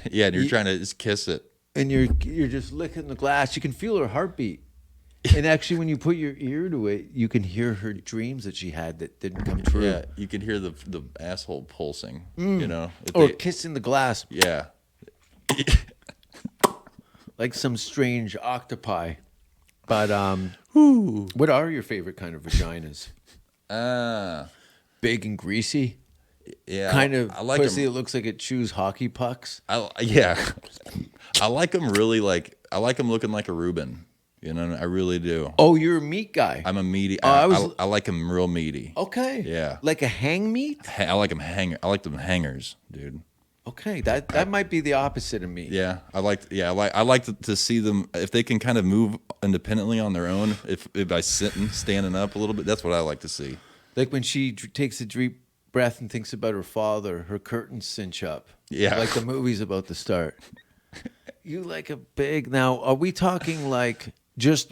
Yeah, and you're trying to just kiss it. And you're just licking the glass. You can feel her heartbeat. And actually, when you put your ear to it, you can hear her dreams that she had that didn't come true. Yeah, you can hear the asshole pulsing, Or kissing the glass. Yeah. Like some strange octopi. But what are your favorite kind of vaginas? Big and greasy? Yeah. Kind of I like pussy them. that looks like it chews hockey pucks? Yeah. I like them really I like them looking like a Reuben. I really do. Oh, you're a meat guy. I'm a meaty. Oh, I like them real meaty. Okay. Yeah. Like a hang meat? I like them hangers, dude. Okay, that might be the opposite of me. Yeah, I like to see them if they can kind of move independently on their own. If by standing up a little bit, that's what I like to see. Like when she takes a deep breath and thinks about her father, her curtains cinch up. Yeah, like the movie's about to start. You like a big. Now, are we talking like just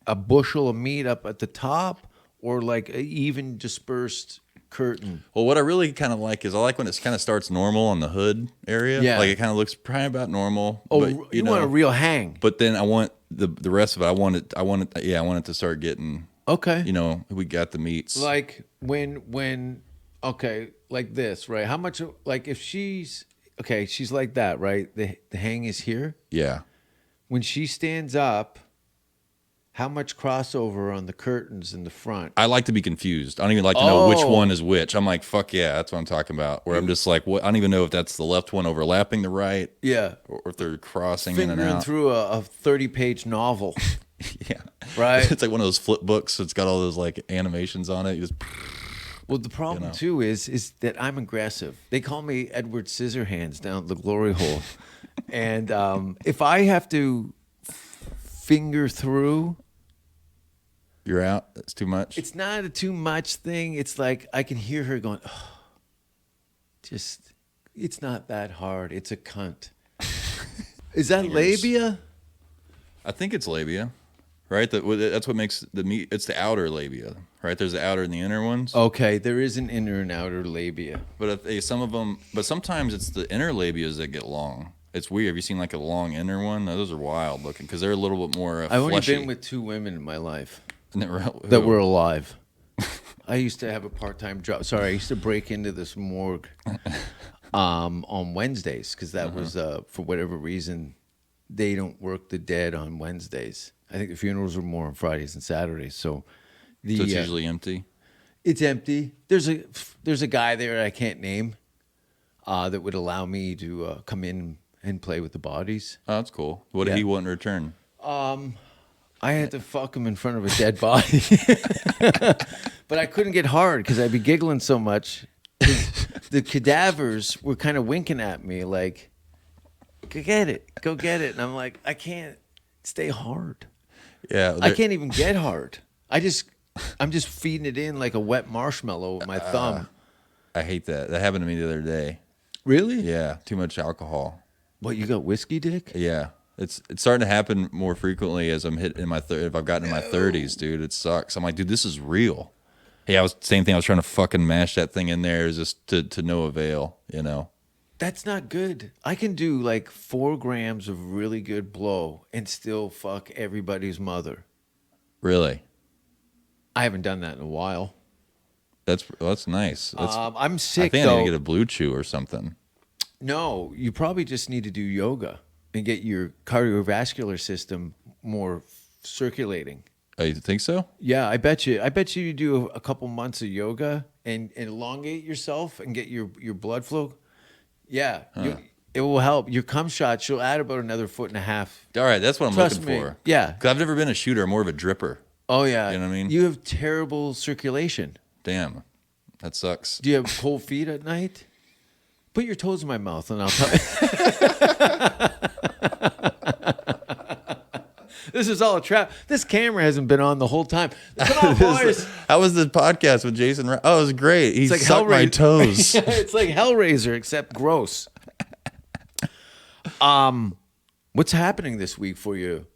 a bushel of meat up at the top, or like an even dispersed curtain? Well, what I really kind of like is I like when it kind of starts normal on the hood area. Yeah. Like it kind of looks probably about normal. Oh, but, you want a real hang. But then I want the rest of it. I want it to start getting. Okay. We got the meats. Like when okay, like this, right? How much? Like if she's like that, right? The hang is here. Yeah. When she stands up, how much crossover on the curtains in the front? I like to be confused. I don't even like to know which one is which. I'm like, fuck yeah, that's what I'm talking about. Where I'm just like, what? I don't even know if that's the left one overlapping the right. Yeah. Or if they're crossing in and Fingering out. through a 30-page novel. Yeah. Right? It's like one of those flip books. It's got all those like animations on it. You just, Well, the problem too is that I'm aggressive. They call me Edward Scissorhands down at the glory hole. And if I have to finger through, you're out. That's too much. it's not a too much thing. It's like I can hear her going, it's not that hard. It's a cunt. Is that labia? I think it's labia, right? That's what makes the meat. It's the outer labia, right? There's the outer and the inner ones. Okay, there is an inner and outer labia. But sometimes it's the inner labias that get long. It's weird. Have you seen like a long inner one? No, those are wild looking because they're a little bit more I've only fleshy. been with 2 women in my life that that were alive. I used to have a part-time job. Sorry, I used to break into this morgue on Wednesdays because that was, for whatever reason, they don't work the dead on Wednesdays. I think the funerals are more on Fridays and Saturdays. So it's usually empty. It's empty. There's a guy there I can't name that would allow me to come in and play with the bodies. Oh, that's cool. What did he want in return? I had to fuck him in front of a dead body. But I couldn't get hard because I'd be giggling so much. The cadavers were kind of winking at me like, go get it. And I'm like, I can't stay hard. Yeah. I can't even get hard. I'm just feeding it in like a wet marshmallow with my thumb. I hate that. That happened to me the other day. Really? Yeah. Too much alcohol. What, you got whiskey dick? Yeah. It's starting to happen more frequently as I'm hitting if I've gotten in my 30s, dude. It sucks. I'm like, dude, this is real. Yeah, same thing. I was trying to fucking mash that thing in there just to no avail, That's not good. I can do like 4 grams of really good blow and still fuck everybody's mother. Really? I haven't done that in a while. That's nice. I'm sick, I think though. I need to get a blue chew or something. No, you probably just need to do yoga and get your cardiovascular system more circulating. Oh, you think so? Yeah, I bet you do a couple months of yoga and elongate yourself and get your blood flow. Yeah, It will help. Your cum shot, she'll add about another 1.5 feet. All right, that's what I'm Trust looking me. for. Yeah. Because I've never been a shooter. I'm more of a dripper. Oh, yeah. You know what I mean? You have terrible circulation. Damn, that sucks. Do you have cold feet at night? Put your toes in my mouth and I'll tell you. This is all a trap. This camera hasn't been on the whole time. Come on, boys. How was the podcast with Jason? Oh, it was great. He like sucked my Hellraiser. toes. It's like Hellraiser, except gross. What's happening this week for you?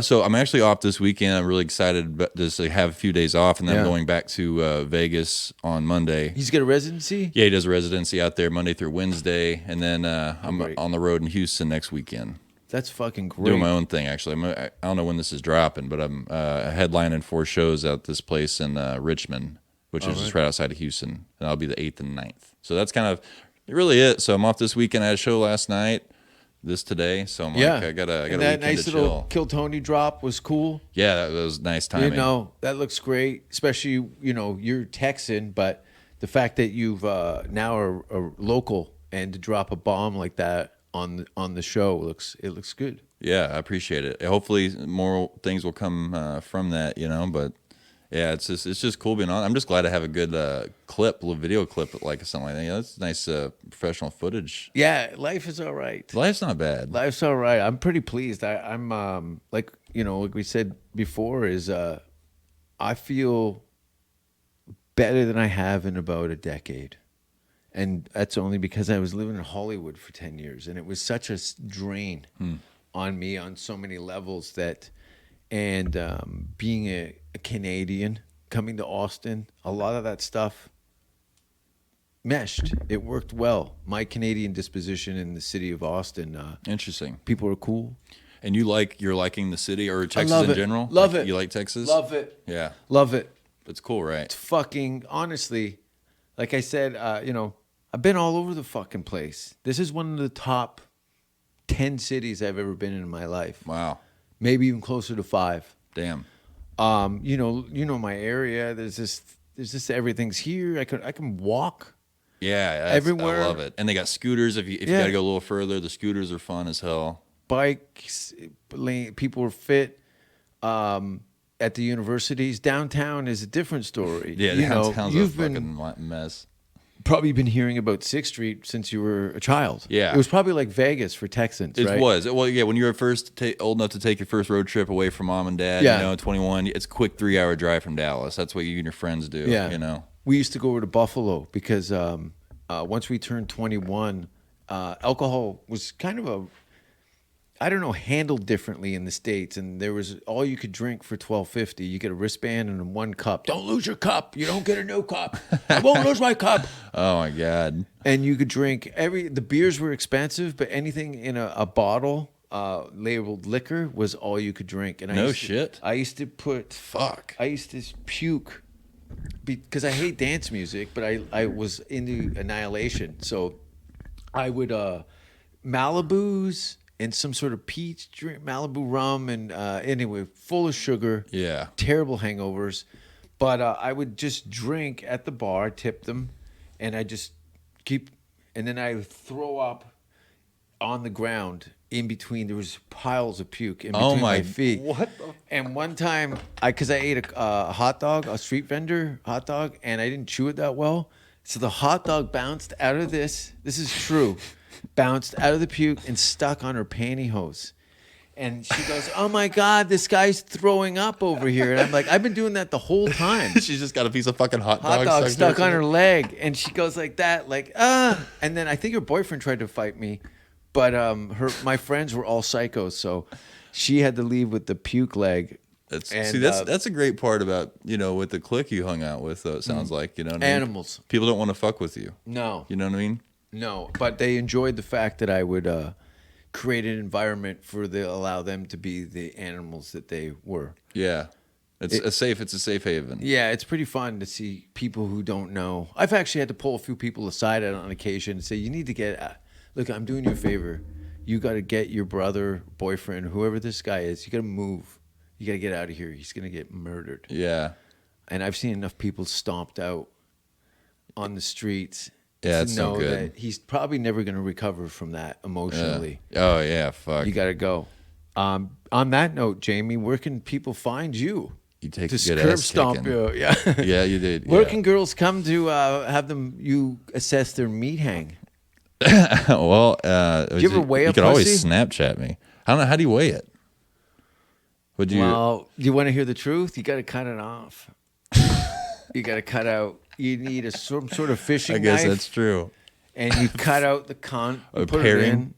So I'm actually off this weekend. I'm really excited just to have a few days off, and then I'm Yeah. going back to Vegas on Monday. He's got a residency? Yeah, he does a residency out there Monday through Wednesday, and then I'm great. on the road in Houston next weekend. That's fucking great. Doing my own thing, actually. I don't know when this is dropping, but I'm headlining 4 shows at this place in Richmond, which is just right outside of Houston, and I'll be the 8th and 9th. So that's kind of really it. So I'm off this weekend. I had a show last night, this today. So I'm like, I got a And weekend that to nice chill. little Kill Tony drop was cool. Yeah, that was nice timing. You know, that looks great, especially, you know, you're Texan, but the fact that you've now are local and to drop a bomb like that on the show looks good. Yeah, I appreciate it. Hopefully more things will come from that, you know, but yeah, it's just cool being on. I'm just glad to have a good little video clip like something like that. Yeah, that's nice professional footage. Yeah, life is all right. Life's not bad. Life's all right. I'm pretty pleased. I'm like, you know, like we said before, is I feel better than I have in about a decade. And that's only because I was living in Hollywood for 10 years. And it was such a drain on me on so many levels that, and being a Canadian, coming to Austin, a lot of that stuff meshed. It worked well. My Canadian disposition in the city of Austin, Interesting. people are cool. And you're liking the city or Texas love in it. general? Love Like, it. You like Texas? Love it. Yeah. Love it. It's cool, right? It's fucking, honestly, like I said, you know, I've been all over the fucking place. This is one of the top 10 cities I've ever been in my life. Wow. Maybe even closer to 5. Damn. You know my area. There's just everything's here. I can walk. Yeah, Everywhere. I love it. And they got scooters. If you got to go a little further, the scooters are fun as hell. Bikes, people are fit. At the universities, downtown is a different story. Yeah, you know, downtown's you've a been fucking mess. probably been hearing about 6th Street since you were a child. Yeah. It was probably like Vegas for Texans, It right? was. Well, yeah, when you were first old enough to take your first road trip away from mom and dad, Yeah. you know, 21, it's a quick 3-hour drive from Dallas. That's what you and your friends do, Yeah. you know. We used to go over to Buffalo because once we turned 21, alcohol was kind of handled differently in the States. And there was all you could drink for $12.50. You get a wristband and 1 cup. Don't lose your cup. You don't get a new cup. I won't lose my cup. Oh, my God. And you could drink the beers were expensive, but anything in a bottle labeled liquor was all you could drink. And I used to put Fuck. I used to puke because I hate dance music, but I was into Annihilation. So I would Malibus and some sort of peach drink, Malibu rum, and anyway, full of sugar. Yeah. Terrible hangovers. But I would just drink at the bar, tip them, and I just and then I would throw up on the ground in between. There was piles of puke in between my feet. What? And one time, because I ate a hot dog, a street vendor hot dog, and I didn't chew it that well. So the hot dog bounced out of this is true, bounced out of the puke and stuck on her pantyhose. And she goes, "Oh my God, this guy's throwing up over here." And I'm like, "I've been doing that the whole time." She's just got a piece of fucking hot Dog stuck on her leg. And she goes like that, like, ah. And then I think her boyfriend tried to fight me. But my friends were all psychos, so she had to leave with the puke leg. That's a great part about, you know, with the clique you hung out with, though, it sounds like, you know what I mean? Animals. People don't want to fuck with you. No. You know what I mean? No, but they enjoyed the fact that I would create an environment allow them to be the animals that they were. Yeah. It's a safe haven. Yeah, it's pretty fun to see people who don't know. I've actually had to pull a few people aside on occasion and say, "You need to get look, I'm doing you a favor. You got to get your brother, boyfriend, whoever this guy is, you got to move. You got to get out of here. He's going to get murdered." Yeah. And I've seen enough people stomped out on the streets Yeah, to it's so know good. that he's probably never going to recover from that emotionally. Oh yeah, fuck. You got to go. On that note, Jamie, where can people find you? You take To a good curb ass stomp kicking. you. Yeah. Yeah, you did. Where yeah. can girls come to have you assess their meat hang? Well, Do you ever weigh a you could always pussy? Snapchat me. I don't know. How do you weigh it? Would you? Well, you want to hear the truth? You got to cut it off. You got to cut out. You need some sort of fishing I guess knife, that's true. and you cut out the cunt. You A put it paring? in.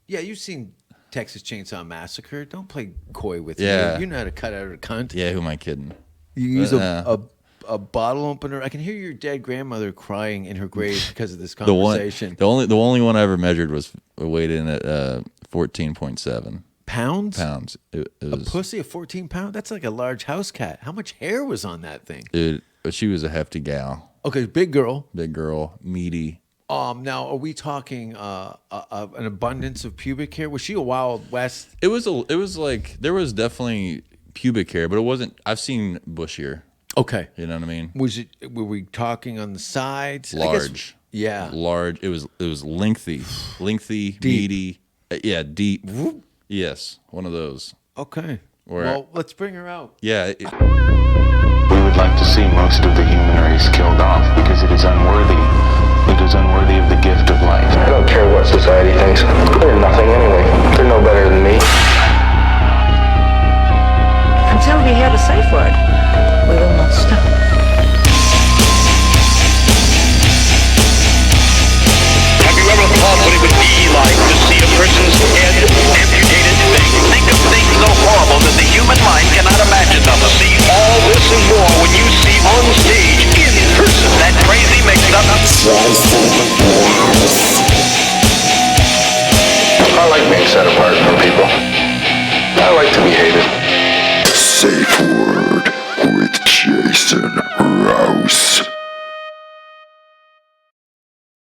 Yeah, you've seen Texas Chainsaw Massacre. Don't play coy with Yeah. me. You know how to cut out a cunt. Yeah, who am I kidding? You use Uh, a bottle opener. I can hear your dead grandmother crying in her grave because of this The one, conversation. the only one I ever measured was weighed in at 14.7 Pounds? pounds. It A was, pussy of 14 pounds? That's like a large house cat. How much hair was on that thing? but she was a hefty gal, Okay, big girl. big girl, meaty. Now, are we talking an abundance of pubic hair? Was she a Wild West? It was like there was definitely pubic hair, but it wasn't. I've seen bushier. Okay. You know what I mean? Were we talking on the sides? I guess- Large. yeah. Large. It was lengthy, meaty. Yeah, deep. Yes, one of those. Okay. Where- Well, let's bring her out. Yeah. We would like to see most of the human race killed off because it is unworthy. It is unworthy of the gift of life. I don't care what society thinks. They're nothing anyway. They're no better than me. Until we hear the safe word, we will not stop. Have you ever thought what it would be like to see a person's head amputated? Think of things so horrible that the human mind cannot imagine them. See all this and more when you see on stage, in person, that crazy mix-up. I like being set apart from people. I like to be hated. Safe word with Jason Rouse.